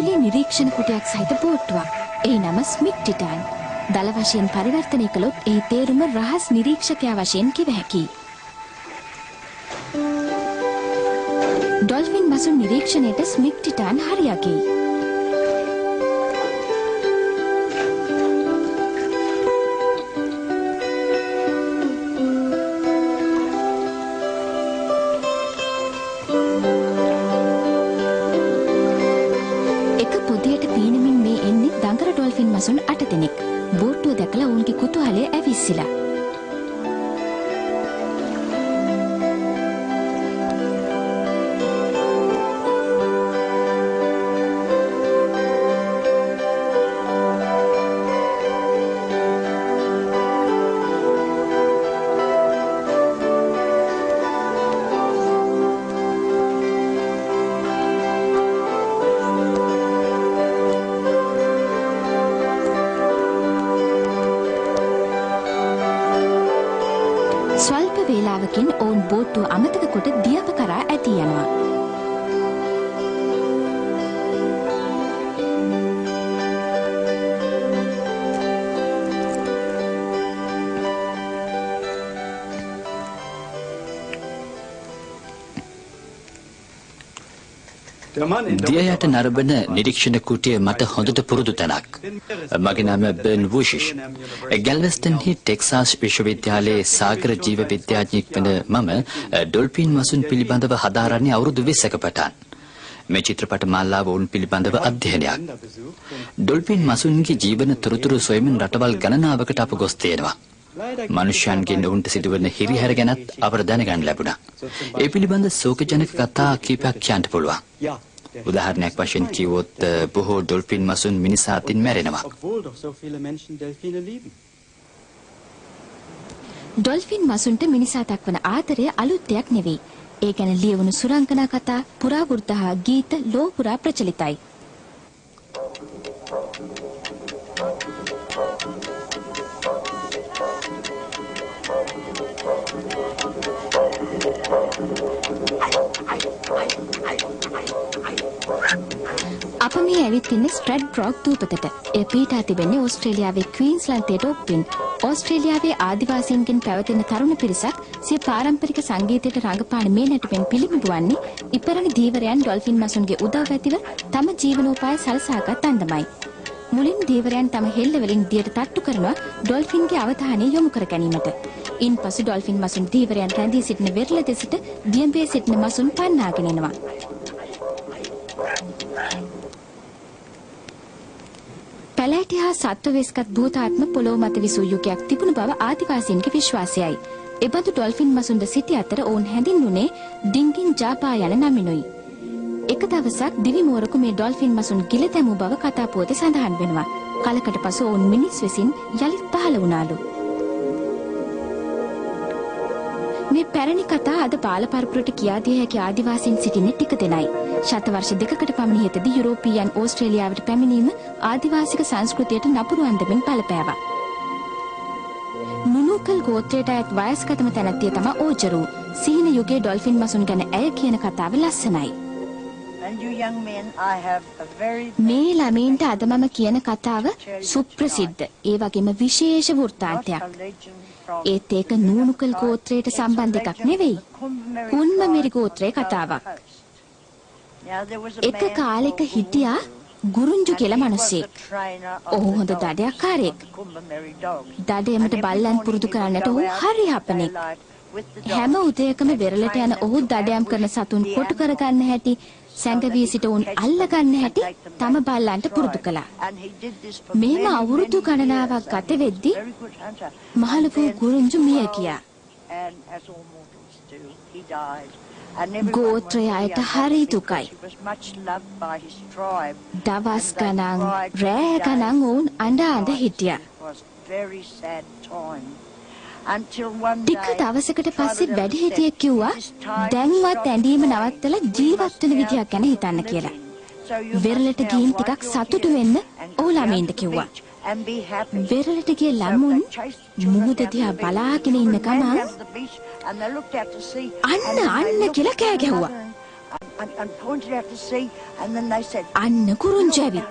ඇතුලේ නිරීක්ෂණ කුටයක් සහිත බෝට්ටුවක්. ඒ නම ස්මික් ටිටාන්. දල වශයෙන් පරිවර්තනය කළොත් ඒ තේරුම රහස් නිරීක්ෂකයා වශයෙන් කිව හැකියි. ඩොල්ෆින් මසුන් නිරීක්ෂණයට ස්මික් ටිටාන් හරියකි. එක පොදියට පීනමින් මේ එන්නේ දඟර ඩොල්ෆින් මසුන් 8 දෙනෙක්. බෝට්ටුව දැකලා ඔවුන්ගේ කුතුහලය ඇවිස්සිලා. ස්වල්ප වේලාවකින් ඔවුන් බෝට්ටුව අමතක කොට දියව කරා ඇදී යනවා. දියයට නරඹන නිරීක්ෂණ කුටිය මට හොඳට පුරුදු තැනක්. මගේ නම බර්න් වූෂිෂ්. ගැල්වෙස්ටන්හි ටෙක්සාස් විශ්වවිද්‍යාලයේ සාගර ජීව විද්‍යාඥයෙක් වන මම ඩොල්ෆින් මසුන් පිළිබඳව හදාරන්නේ අවුරුදු 20ක පටන්. මේ චිත්‍රපට මාලාව වුන් පිළිබඳව අධ්‍යයනයක්. ඩොල්ෆින් මසුන්ගේ ජීවන තොරතුරු සොයමින් රටවල් ගණනාවකට අප ගොස් තියෙනවා. මනුෂ්‍යයන්ගෙන් ඔවුන්ට සිදුවන හිරිහැර ගැනත් අපට දැනගන්න ලැබුණා. ඒ පිළිබඳ ශෝකජනක කතා කීපයක් කියන්න පුළුවන්. උදාහරණයක් වශයෙන් කිව්වොත් බොහෝ ඩොල්ෆින් මසුන් මිනිසා අතින් මැරෙනවා. ඩොල්ෆින් මසුන්ට මිනිසා දක්වන ආදරය අලුත් දෙයක් නෙවෙයි. ඒ ගැන ලියවුණු සුරංගනා කතා, පුරාවෘත්ත හා ගීත ලෝ පුරා ප්‍රචලිතයි. අප මේ ඇවිත් ඉන්නේ ස්ට්‍රැඩ්බ්‍රොක් දූපතට. එය පිහිටා තිබෙන්නේ ඕස්ට්‍රේලියාවේ ක්වීන්ස්ලන්තයට ඔප්පින්. ඕස්ට්‍රේලියාවේ ආදිවාසීන්ගෙන් පැවතෙන තරුණ පිරිසක් සිය පාරම්පරික සංගීතයට රඟපාන මේ නැටුමෙන් පිළිබිඹු වන්නේ ඉපැරණි ධීවරයන් ඩොල්ෆින් මසුන්ගේ උදව් ඇතිව තම ජීවනෝපාය සලසාගත් අන්දමයි. මුලින් ධීවරයන් තම හෙල්ල වලින් දියට තට්ටු කරනවා ඩොල්ෆින්ගේ අවධානය යොමු කර ගැනීමට. ඉන්පසු ඩොල්ෆින් මසුන් ධීවරයන් රැඳී සිටින වෙරළ දෙසට දියඹේ සිටින මසුන් පන්නාගෙන එනවා. පැලෑටි හා සත්ව වෙස්ගත් භූතාත්ම පොළොව මත විසූ යුගයක් තිබුණු බව ආදිවාසීන්ගේ විශ්වාසයයි. එබඳු ඩොල්ෆින් මසුන්ද සිටි අතර ඔවුන් හැඳින්වුනේ ඩිංගින් ජාපා යන නමිනුයි. එක දවසක් දිවි මෝරකු මේ ඩොල්ෆින් මසුන් ගිල දැමූ බව කතා පුවතේ සඳහන් වෙනවා. කලකට පසු ඔවුන් මිනිස් වෙසින් යළිත් පහළ වුණාලු. මේ පැරණි කතා අද බාල පරපුරට කියා දිය හැකි ආදිවාසීන් සිටින්නේ ටික දෙනයි. ශතවර්ෂ දෙකකට පමණ ඉහතදී යුරෝපීයන් ඕස්ට්‍රේලියාවට පැමිණීම ආදිවාසික සංස්කෘතියට නපුරු අන්දමින් බලපෑවා. නුනුකල් ගෝත්‍රයට අයත් වයස්ගතම තැනැත්තිය තමයි ඕජරු. සිහින යුගයේ ඩොල්ෆින් මසුන් ගැන ඇය කියන කතාව ලස්සනයි. මේ ළමයින්ට අද මම කියන කතාව සුප්‍රසිද්ධ ඒ වගේම විශේෂ වෘත්තාන්තයක්. ඒත් ඒක නූනුකල් ගෝත්‍රයට සම්බන්ධ එකක් නෙවෙයි. කුන්මමෙරි ගෝත්‍රයේ කතාවක්. එක කාලෙක හිටියා ගුරුංජු කියලා මිනිහෙක්. ඔහු හොඳ දඩයක්කාරයෙක්. දඩයමට බල්ලන් පුරුදු කරන්නට ඔහු හරි හපනෙක්. හැම උදයකම වෙරළට යන ඔහු දඩයම් කරන සතුන් කොටු කරගන්න හැටි, සැඟවී සිට උන් අල්ලගන්න හැටි තම බල්ලන්ට පුරුදු කළා. මෙහෙම අවුරුදු ගණනාවක් ගත වෙද්දී මහලු ගුරුංජු මිය ගියා. ගෝත්‍රය අයට හරි දුකයි. දවස් ගණන් රෑ ගණන් ඔවුන් අඬ අඬ හිටියා. ටික දවසකට පස්සේ වැඩිහිටියෙක් කිව්වා දැන්වත් ඇඬීම නවත්තලා ජීවත් වෙන විදියක් ගැන හිතන්න කියලා. වෙරළට ගිහින් ටිකක් සතුටු වෙන්න ඔහු ළමයින්ට කිව්වා. වෙරළට ගිය ළමුන් මුහුද දිහා බලාගෙන ඉන්න ගමන් අන්න කියලා කෑ ගැහුවා. and pointed out to sea, and then they said, අන්න කුරුංජි ඇවිත්.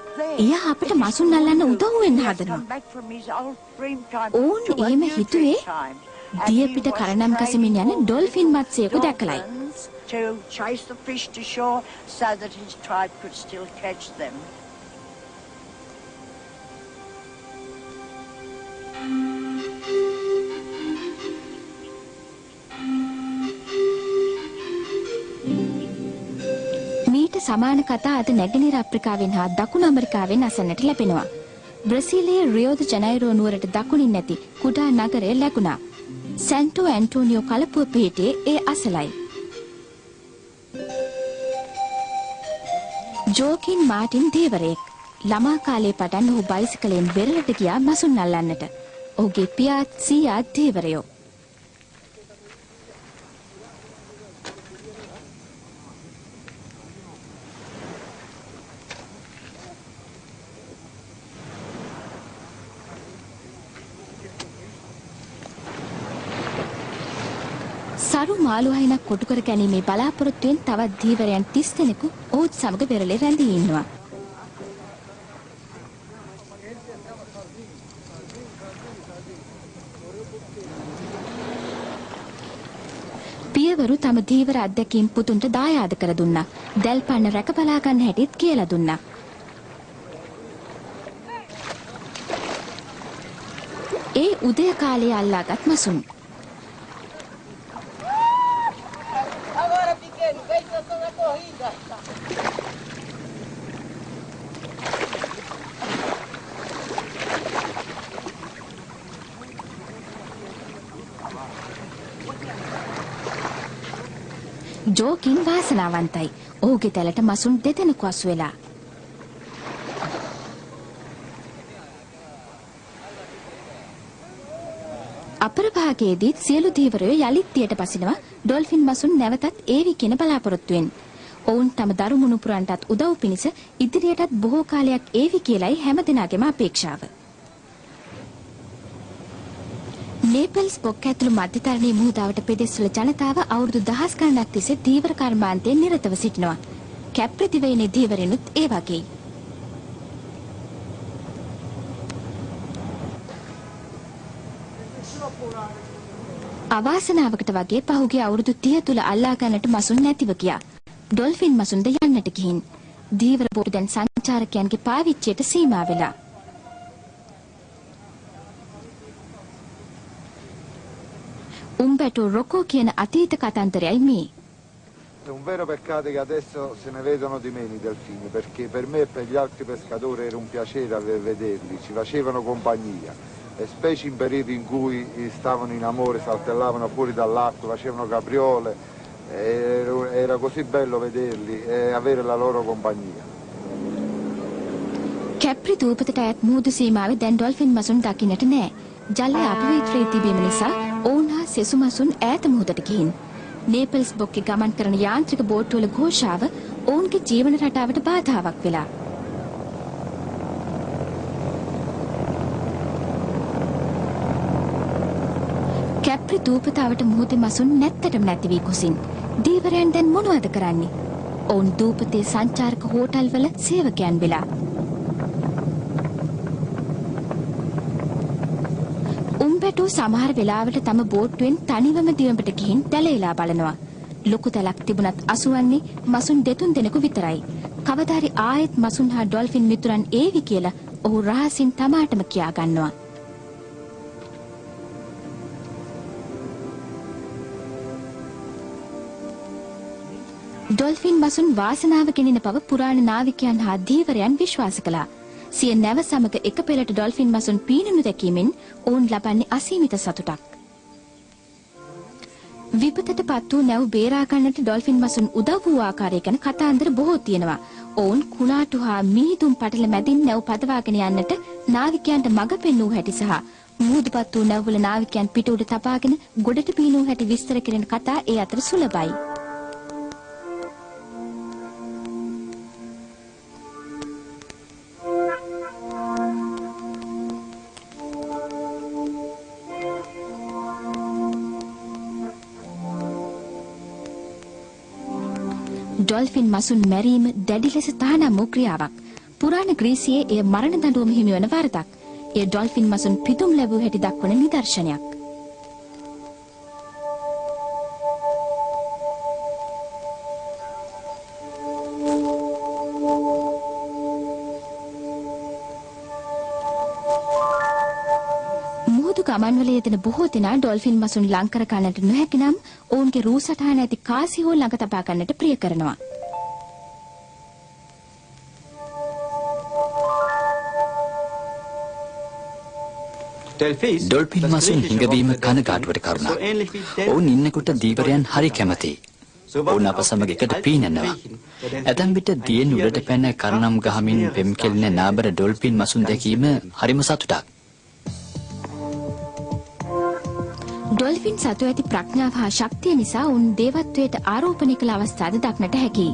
එයා අපිට මසුන් අල්ලන්න උදව් වෙන්න "He has හදනවා. come back from his old dream time ඕන් to a එහෙම new හිතුවේ dream time." And දිය he පිට was කරනම් කසමින් යන praying dolphin for මත්ස්‍යයෙකු දැකලයි. dolphins to chase the fish to shore so that his tribe could still catch them. මීට සමාන කතා අද නැගෙනහිර අප්‍රිකාවෙන් හා දකුණු ඇමරිකාවෙන් අසන්නට ලැබෙනවා. බ්‍රසීලයේ රියෝ ද ජනයිරෝ නුවරට දකුණින් ඇති කුඩා නගරය ලැබුණා. සැන්ටෝ ඇන්ටෝනියෝ කලපුව පිහිටේ ඒ අසලයි. ජෝකින් මාටින් දේවරයෙක්. ළමා කාලේ පටන් ඔහු බයිසිකලයෙන් බෙරළට ගියා මසුන් අල්ලන්නට. ඔහුගේ පියාත් සීයාත් දේවරයෝ. සරු මාළු හයිනක් කොටු කර ගැනීමේ බලාපොරොත්තුවෙන් තවත් ධීවරයන් 30 දෙනෙකු ඔහුත් සමග වෙරළේ රැඳී ඉන්නවා. පියවරු තම ධීවර අත්දැකීම් පුතුන්ට දායාද කර දුන්නා. දැල්පන්න රැක බලා ගන්න හැටිත් කියලා දුන්නා. ඒ උදය කාලයේ අල්ලාගත් මසුන්. ජෝකින් වාසනාවන්තයි. ඔහුගේ තැලට මසුන් දෙදෙනෙකු අසු වෙලා. අපරභාගයේදී සියලු ධීවරයෝ යලිත් දියට පසිනවා ඩොල්ෆින් මසුන් නැවතත් ඒවි කියන බලාපොරොත්තුවෙන්. ඔවුන් තම දරු මුණුපුරන්ටත් උදව් පිණිස ඉදිරියටත් බොහෝ කාලයක් ඒවි කියලයි හැමදෙනාගේම අපේක්ෂාව. නේපල්ස් බොක් ඇතුළු මධ්‍යතරණයේ මුහුදාවට පෙදෙස්වල ජනතාව අවුරුදු 10 ගණනක් තිස්සේ ධීවර කර්මාන්තයෙන් නිරතව සිටිනවා. කැප්‍රි දිවයිනේ ධීවරිනුත් ඒ වගේයි. අවාසනාවකට වගේ පහුගිය අවුරුදු 30 තුල අල්ලා ගන්නට මසුන් නැතිව ගියා. ඩොල්ෆින් මසුන්ද යන්නට ගිහින් ධීවර බෝට් දැන් සංචාරකයන්ගේ පාවිච්චියට සීමා වෙලා. උම්බැටෝ රොකෝ කියන අතීත කතන්දරයයි මේ. È un vero peccato che adesso se ne vedono di meno i delfini, perché per me e per gli altri pescatori era un piacere vederli, ci facevano compagnia, e specie in periodi in cui stavano in amore, saltellavano fuori dall'acqua, facevano capriole, era così bello vederli e avere la loro compagnia. කැප්‍රි දූපතට අයත් මුහුදු සීමාවේ දැන් dolphin මසුන් දකින්නට නෑ. ජලය අපවිත්‍රී තිබීම නිසා ඔවුන් හා සෙසු මසුන් ඈත මුහුදට ගිහින්. නේපල්ස් බොක්කේ ගමන් කරන යාන්ත්‍රික බෝට්ටුවල ഘോഷාව ඔවුන්ගේ ජීවන රටාවට බාධාවක් වෙලා. කැප්‍රි දූපතාවට මුහුදේ මසුන් නැත්තටම නැති වී ගොසින්. දීවරයන් දැන් මොනවද කරන්නේ? ඔවුන් දූපතේ සංචාරක හෝටල්වල සේවකයන් වෙලා. උම්බැටෝ සමහර වෙලාවට තම බෝට්ටුවෙන් තනිවම දිවඹට ගිහින් දැලේලා බලනවා. ලොකු තැලක් තිබුණත් අසුවන්නේ මසුන් දෙතුන් දෙනෙකු විතරයි. කවදාරි ආයෙත් මසුන් හා ඩොල්ෆින් මිතුරන් ඒවි කියලා ඔහු රහසින් තමාටම කියා ගන්නවා. ඩොල්ෆින් මසුන් වාසනාව ගෙනෙන බව පුරාණ නාවිකයන් හා ධීවරයන් විශ්වාස කළා. සිය නැව සමග එක පෙළට ඩොල්ෆින් මසුන් පීනනු දැකීමෙන් ඔවුන් ලබන්නේ අසීමිත සතුටක්. විපතට පත් වූ නැව් බේරා ගන්නට ඩොල්ෆින් මසුන් උදව් වූ ආකාරය ගැන කතාන්දර බොහෝ තියෙනවා. ඔවුන් කුණාටු හා මිහිඳුන් පටල මැදින් නැව් පදවාගෙන යන්නට නාවිකයන්ට මඟ පෙන්වූ හැටි සහ මුහුදුපත් වූ නැව්වල නාවිකයන් පිට උඩ තබාගෙන ගොඩට පීනූ හැටි විස්තර කෙරෙන කතා ඒ අතර සුලභයි. ඩොල්ෆින් මසුන් මැරීම දැඩි ලෙස තහනම් වූ ක්‍රියාවක්. පුරාණ ග්‍රීසියේ එය මරණ දඬුවම හිමි වන වරදක්. එය ඩොල්ෆින් මසුන් පිදුම් ලැබූ හැටි දක්වන නිදර්ශනයක්. මුහුදු ගමන්වල යෙදෙන බොහෝ දෙනා ඩොල්ෆින් මසුන් ලං කර ගන්නට නොහැකි නම් ඔවුන්ගේ රූ සටහන ඇති කාසි හෝ ළඟ තබා ගන්නට ප්‍රිය කරනවා. ඩොල්ෆින් මසුන් හිඟවීම කනගාටුවට කරුණා. ඔවුන් ඉන්නකොට දීවරයන් හරි කැමතියි. ඔවුන් අප සමග එකට පීනනවා. ඇතැම් විට දියෙන් උඩට පැන කරනම් ගහමින් පෙම් කෙලෙන නාබර ඩොල්ෆින් මසුන් දැකීම හරිම සතුටක්. ඩොල්ෆින් සතු ඇති ප්‍රඥාව හා ශක්තිය නිසා උන් දේවත්වයට ආරෝපණය කළ අවස්ථාද දක්නට හැකියි.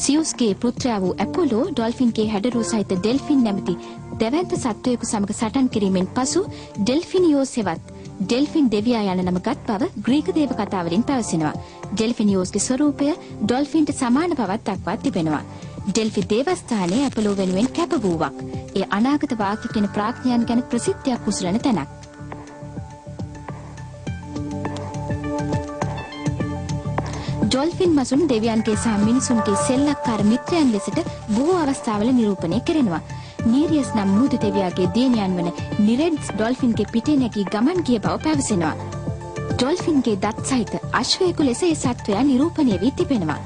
සියුස්ගේ පුත්‍රයා වූ ඇපොලෝ ඩොල්ෆින්ගේ හැඩරූ සහිත ඩෙල්ෆින් නැමැති දැවැන්ත සත්වයෙකු සමග සටන් කිරීමෙන් පසු ඩෙල්ෆිනියෝස් හෙවත් ඩෙල්ෆින් දෙවියා යන නම ගත් බව ග්‍රීක දේව කතාවලින් පැවසෙනවා. ඩෙල්ෆිනියෝස්ගේ ස්වරූපය ඩොල්ෆින්ට සමාන බවක් දක්වා තිබෙනවා. ඩෙල්ෆි දේවස්ථානයේ ඇපොලෝ වෙනුවෙන් කැප වූවක්. ඒ අනාගත වාක්‍ය කියන ප්‍රඥයන් ගැන ප්‍රසිද්ධියක් උසුලන තැනක්. ඩොල්ෆින් මසුන් දෙවියන්ගේ සහ මිනිසුන්ගේ සෙල්ලක්කාර මිත්‍රයන් ලෙසට බොහෝ අවස්ථාවල නිරූපණය කෙරෙනවා. නීරියස් නම් මුහුදු දෙවියාගේ දියණියන් වන නිරෙඩ්ස් ඩොල්ෆින්ගේ පිටේ නැගී ගමන් ගිය බව පැවසෙනවා. ඩොල්ෆින්ගේ දත් සහිත අශ්වයෙකු ලෙස ඒ සත්වයා නිරූපණය වී තිබෙනවා.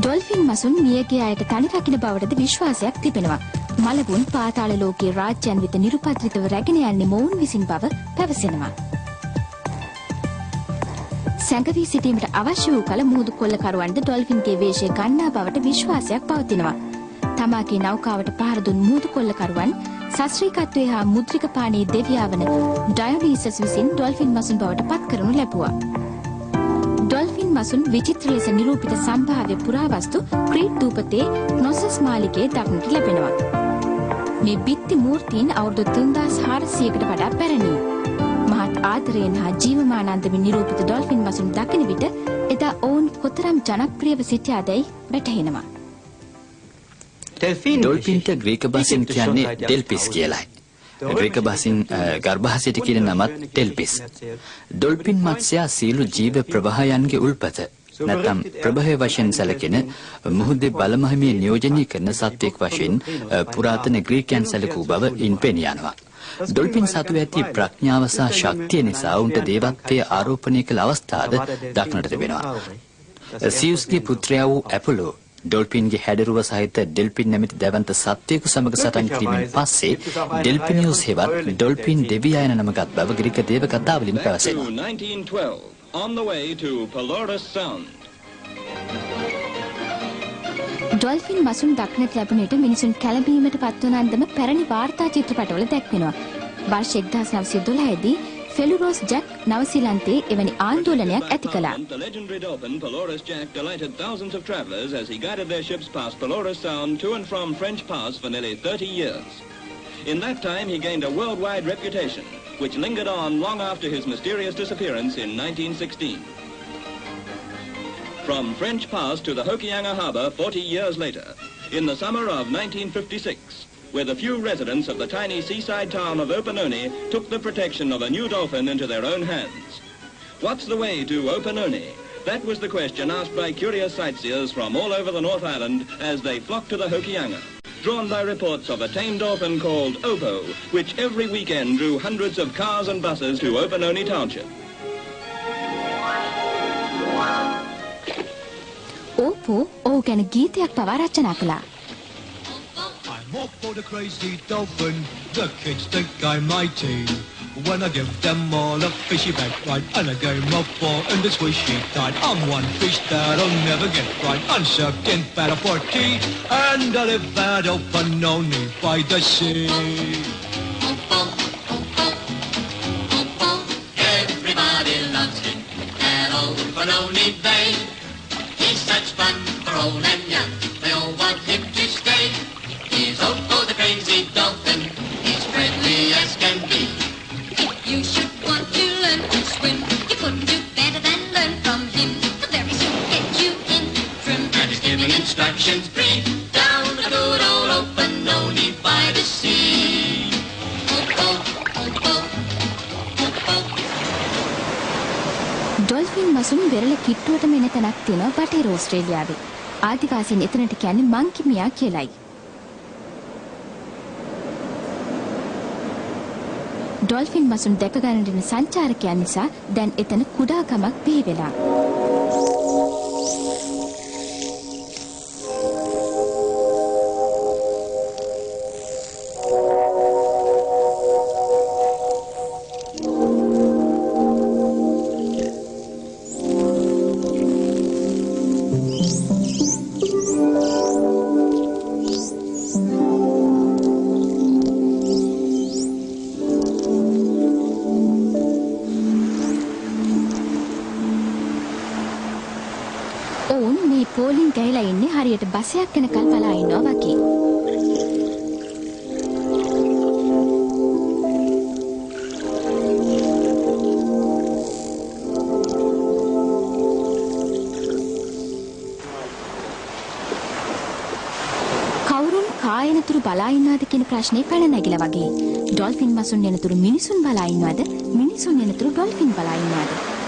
ඩොල්ෆින් මසුන් මියගේ අයට තනි රකින්න බවටද විශ්වාසයක් තිබෙනවා. මලවුන් පාතාල ලෝකයේ රාජ්‍යයන් වෙත නිරුපද්‍රිතව රැගෙන යන්නේ මොවුන් විසින් බව පැවසෙනවා. සැඟවී සිටීමට අවශ්‍ය වූ කල මුහුදු කොල්ලකරුවන්ද ඩොල්ෆින්ගේ වේශය ගන්නා බවට විශ්වාසයක් පවතිනවා. තමාගේ නෞකාවට පහර දුන් මුහුදු කොල්ලකරුවන් සශ්‍රීකත්වයේ හා මුද්‍රික පානී දෙවියා වන ඩයොනීසස් විසින් ඩොල්ෆින් මසුන් බවට පත් කරනු ලැබුවා. ඩොල්ෆින් මසුන් විචිත්‍ර ලෙස නිරූපිත සම්භාව්‍ය පුරාවස්තු ක්‍රීට් දූපතේ නොසස් මාලිගයේ දක්නට ලැබෙනවා. මේ බිත්ති මූර්තීන් අවුරුදු 3400කට වඩා පැරණි. මහත් ආදරයෙන් හා ජීවමානන්දමින් නිරූපිත ඩොල්ෆින් මසුන් දකින විට එදා ඔවුන් කොතරම් ජනප්‍රියව සිටියාදැයි වැටහෙනවා. ඩොල්ෆින්ට ග්‍රීක භාෂෙන් කියන්නේ ඩෙල්පිස් කියලායි. ග්‍රීක භාෂෙන් ගර්භාෂයට කියන නමත් ඩෙල්පිස්. ඩොල්ෆින් මත්ස්‍යයා සියලු ජීව ප්‍රවාහයන්ගේ උල්පත නැත්නම් ප්‍රභවය වශයෙන් සැලකෙන මුහුදේ බලමහිමිය නියෝජනය කරන සත්වයක් වශයෙන් පුරාතන ග්‍රීකයන් සැලකූ බව ඉන් පෙනී යනවා. ඩොල්ෆින් සතු ඇති ප්‍රඥාව සහ ශක්තිය නිසා උන්ට දේවත්වයේ ආරෝපණය කළ අවස්ථාද දක්නට තිබෙනවා. සියුස්ගේ පුත්‍රයා වූ ඇපොලෝ ඩොල්ෆින්ගේ හැඩරුව සහිත ඩෙල්ෆින් නැමැති දැවැන්ත සත්වයෙකු සමග සටන් කිරීමෙන් පස්සේ ඩෙල්ෆිනියෝස් හෙවත් ඩොල්ෆින් දෙවියා යන නම ගත් බව ග්‍රීක දේව කතාවලින් පැවසෙනවා. On the way to Pelorus Sound. Dolphin මසුන් දක්නට ලැබුණ විට මිනිසුන් කැළඹීමට පත්වන අන්දම පැරණි වාර්තා චිත්‍රපටවල දැක්වෙනවා. වර්ෂ 1912 දී ෆෙලුරෝස් ජැක් නවසීලන්තයේ එවැනි ආందోලනයක් ඇති කළා. The legendary dolphin Pelorus Jack delighted thousands of travelers as he guided their ships past Pelorus Sound to and from French Pass for nearly 30 years. In that time he gained a worldwide reputation, which lingered on long after his mysterious disappearance in 1916. From French Pass to the Hokianga Harbour 40 years later, in the summer of 1956, where the few residents of the tiny seaside town of Opanoni took the protection of a new dolphin into their own hands. What's the way to Opanoni? That was the question asked by curious sightseers from all over the North Island as they flocked to the Hokianga, drawn by reports of a tame dolphin called Opo, which every weekend drew hundreds of cars and buses to Opanoni Township. ඕපෝ ඔහු ගැන ගීතයක් පවා රචනා කළා. I'm off for the crazy dolphin, the kids think I'm mighty. When I give them all a fishy back right, and a game of four in the swishy tide, I'm one fish that'll never get right, unserved in fat for tea, and I live at Opanoni by the sea. Everybody loves him at Opanoni Bay. He's such fun for old and young. They all want dolphin මසුන් වෙරළ කිට්ටුවටම එන තැනක් තියෙනවා බටහිර ඕස්ට්‍රේලියාවේ. ආදිවාසීන් එතනට කියන්නේ monkey මියා කියලයි. ඩොල්ෆින් මසුන් දැක ගන්න දෙන සංචාරකයන් නිසා දැන් එතන කුඩා ගමක් බිහි වෙලා. පෝලිං ගහලා ඉන්නේ හරියට බසයක් යනකල් බලා ඉන්නවා වගේ. කවුරුන් කායනතුරු බලා ඉන්නවද කියන ප්‍රශ්නේ පැන නැගිලා වගේ. ඩොල්ෆින් මසුන් යනතුරු මිනිසුන් බලා ඉන්නවද? මිනිසුන් යනතුරු ඩොල්ෆින් බලා ඉන්නවද?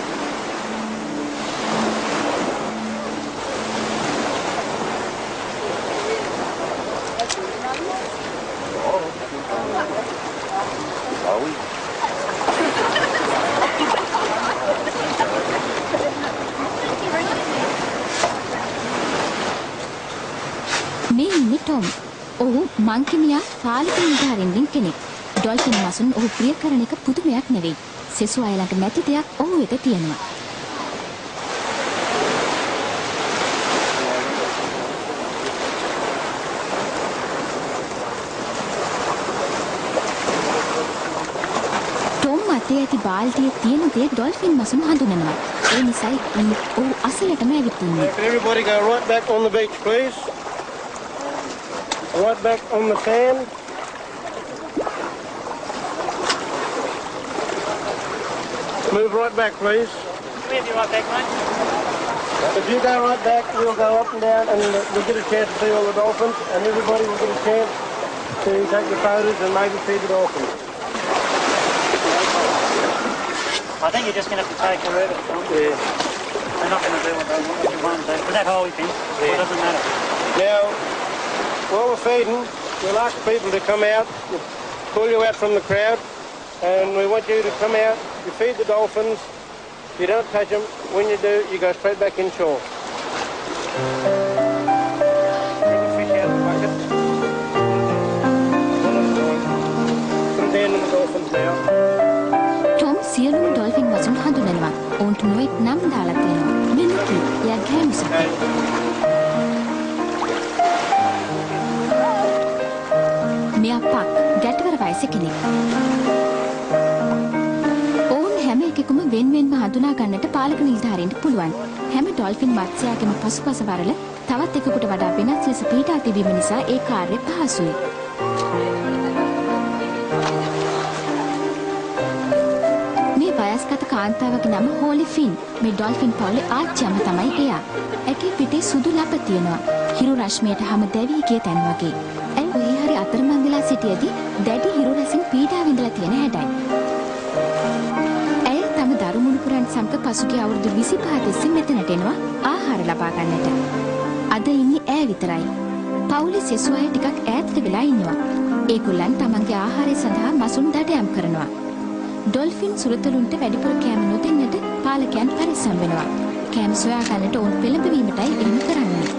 ටොම් ඔහු මංකිමියා පාලක නිලධාරීන්ගෙන් කෙනෙක්. ඩොල්ෆින් මසුන් ඔහු ප්‍රිය කරන එක පුදුමයක් නෙවෙයි. සෙසු අය ළඟ නැති දෙයක් ඔහු වෙත තියෙනවා. ටොම් අතේ ඇති බාල්දියේ තියෙන දේ ඩොල්ෆින් මසුන් හඳුනනවා. ඒ නිසායි ඔහු අසලටම ඇවිත් ඉන්නේ. Everybody go right back on the beach, please. Right back on the sand. Move right back, please. Move you right back, mate. If you go right back, we'll go up and down and we'll get a chance to see all the dolphins and everybody will get a chance to take the photos and maybe see the dolphins. I think you're just going to have to take wherever it's from. Yeah. They're not going to do what you want to do. But that whole thing, it doesn't matter. Now, while we're feeding, we'll ask people to come out, we'll pull you out from the crowd, and we want you to come out, you feed the dolphins, you don't touch them, when you do, you go straight back inshore. Bring the fish out of the bucket. Put it down in the dolphins now. Tom සියලුම dolphin වසුන් හඳුනනවා. ඔවුන්ට නොයෙක් නම් දාලා තියෙනවා. මිනිකි, එයා ගෑනු සතෙක්. මෙයා පක් ගැටවර වයසේ කෙනෙක්. ඔවුන් හැම එකෙකුම වෙන්වෙන්ව හඳුනා ගන්නට පාලක නිලධාරීන්ට පුළුවන්. හැම ඩොල්ෆින් මත්ස්‍යයාගේම පසුපස වරල තවත් එකෙකුට වඩා වෙනස් ලෙස පීඩා තිබීම නිසා ඒ කාර්යය පහසුයි. මේ වයස්ගත කාන්තාවගේ නම හෝලි ෆින්. මේ ඩොල්ෆින් පවුලේ ආච්චියම තමයි එයා. ඇගේ පිටේ සුදු ලප තියෙනවා. හිරු රශ්මියට හැම දැවී ගිය තැන් වගේ. ඔහේ හරි අතරමං වෙලා සිටියදී දැඩි හිරු රසින් පීඩා විඳලා තියෙන හැඩයි. ඇය තම දරුමුණුපුරන් සමග පසුගිය අවුරුදු 25 තිස්සේ මෙතනට එනවා ආහාර ලබා ගන්නට. අද ඉන්නේ ඈ විතරයි. පවුලේ සෙසු අය ටිකක් ඈතට වෙලා ඉන්නවා. ඒගොල්ලන් තමන්ගේ ආහාරය සඳහා මසුන් දඩයම් කරනවා. ඩොල්ෆින් සුරතලුන්ට වැඩිපුර කෑම නොදෙන්නට පාලකයන් පරිස්සම් වෙනවා. කෑම සොයා ගන්නට ඔවුන් පෙළඹවීමටයි එහෙම කරන්නේ.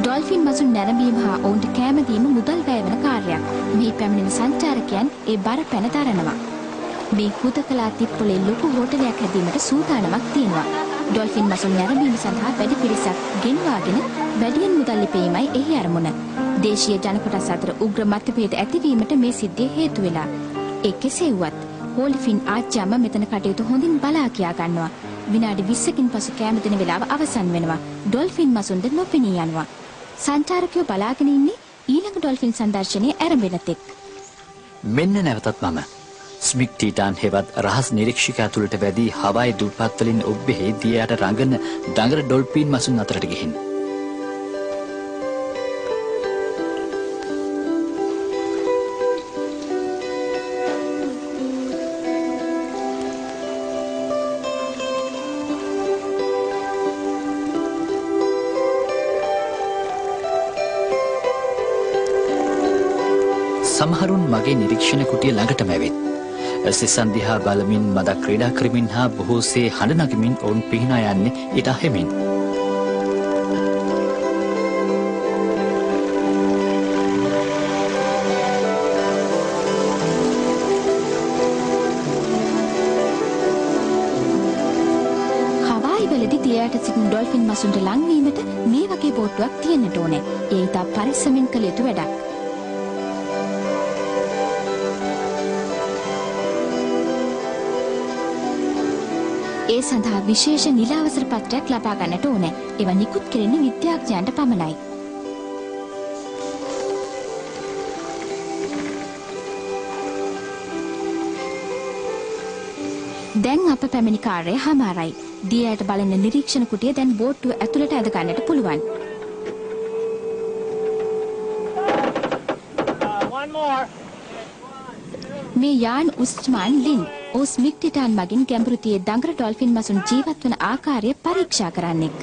ඩොල්ෆින් මසුන් නැරඹීම හා ඔවුන්ට කෑම දීම මුදල් වැය වන කාර්යයක්. මේ පැමිණෙන සංචාරකයන් ඒ බර පැන දරනවා. මේ හුදකලා තිප්පොලේ ලොකු හෝටලයක් හැදීමට සූදානමක් තියෙනවා. ඩොල්ෆින් මසුන් නැරඹීම සඳහා වැඩි පිරිසක් ගෙන්වාගෙන වැඩියෙන් මුදල් ලිපීමයි එහි අරමුණ. දේශීය ජන කොටස් අතර උග්‍ර මතභේද ඇතිවීමට මේ සිද්ධිය හේතු වෙලා. ඒ කෙසේ වුවත් හෝලිෆින් ආච්චියම මෙතන කටයුතු හොඳින් බලා කියා ගන්නවා. විනාඩි 20කින් පසු කෑම දෙන වෙලාව අවසන් වෙනවා. ඩොල්ෆින් මසුන්ද නොපෙනී යනවා. සංචාරකයෝ බලාගෙන ඉන්නේ ඊළඟ ඩොල්ෆින් සංදර්ශනයේ ආරම්භන තෙක්. මෙන්න නැවතත් මම ස්මික් ටීටාන් හෙවත් රහස් නිරීක්ෂකයා තුළට වැඩි හවායි දුප්පත් වලින් ඔබ්බෙහි දියට රඟන දඟර ඩොල්ෆින් මසුන් අතරට ගිහින්. සමහරුන් මගේ නිරීක්ෂණ කුටිය ළඟටම ඇවිත් සිසන් දිහා බලමින් මදක් ක්‍රීඩා කරමින් හා බොහෝසේ හඬ නගමින් ඔවුන් පිහිනා යන්නේ ඊට හැමින්. දියයට සිටින ඩොල්ෆින් මසුන්ට ලංවීමට මේ වගේ බෝට්ටුවක් තියෙන්නට ඕනේ. ඒ ඉතා පරිස්සමින් කළ යුතු වැඩක්. ඒ සඳහා විශේෂ නිල අවසර පත්‍රයක් ලබා ගන්නට ඕනේ. ඒවා නිකුත් කෙරෙන්නේ විද්‍යාඥයන්ට පමණයි. දැන් අප පැමිණි කාර්යය හමාරයි. දියයට බලන නිරීක්ෂණ කුටිය දැන් බෝට්ටුව ඇතුළට ඇද ගන්නට පුළුවන්. මේ යාන් උස්මාන් ලින් ඔස්මික් ටිටාන් මගින් ගැඹුරු තියේ දඟර ඩොල්ෆින් මසුන් ජීවත් වන ආකාරය පරීක්ෂා කරන්නෙක්.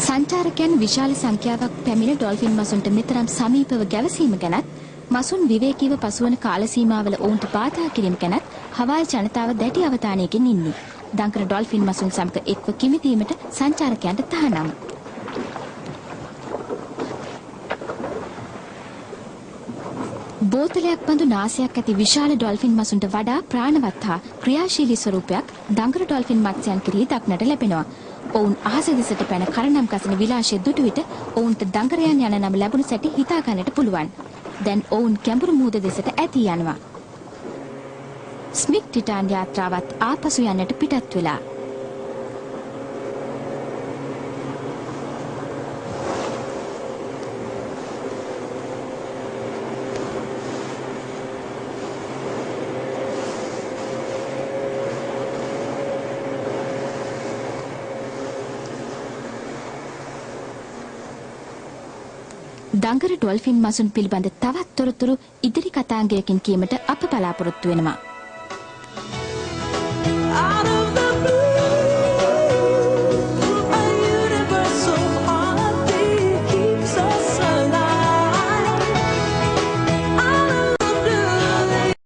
සංචාරකයන් විශාල සංඛ්‍යාවක් පැමිණ ඩොල්ෆින් මසුන්ට මෙතරම් සමීපව ගැවසීම ගැනත් මසුන් විවේකීව පසුවන කාල සීමාවල ඔවුන්ට බාධා කිරීම ගැනත් හවායි ජනතාව දැඩි අවධානයකින් ඉන්නේ. දඟර ඩොල්ෆින් මසුන් සමග එක්ව කිමිදීමට සංචාරකයන්ට තහනම්. බෝතලයක් බඳු නාසයක් ඇති විශාල ඩොල්ෆින් මසුන්ට වඩා ප්‍රාණවත් හා ක්‍රියාශීලී ස්වරූපයක් දඟර ඩොල්ෆින් මත්ස්‍යයන් කෙරෙහි දක්නට ලැබෙනවා. ඔවුන් අහස දෙසට පැන කරනම් ගසන විලාශය දුටු විට ඔවුන්ට දඟරයන් යන නම ලැබුණු සැටි හිතා ගන්නට පුළුවන්. දැන් ඔවුන් ගැඹුරු මුහුද දෙසට ඇදී යනවා. ස්මික් ටිටාන් යාත්‍රාවත් ආපසු යන්නට පිටත් වෙලා. දඟර ඩොල්ෆින් මසුන් පිළිබඳ තවත් තොරතුරු ඉදිරි කතාංගයකින් කීමට අප බලාපොරොත්තු වෙනවා.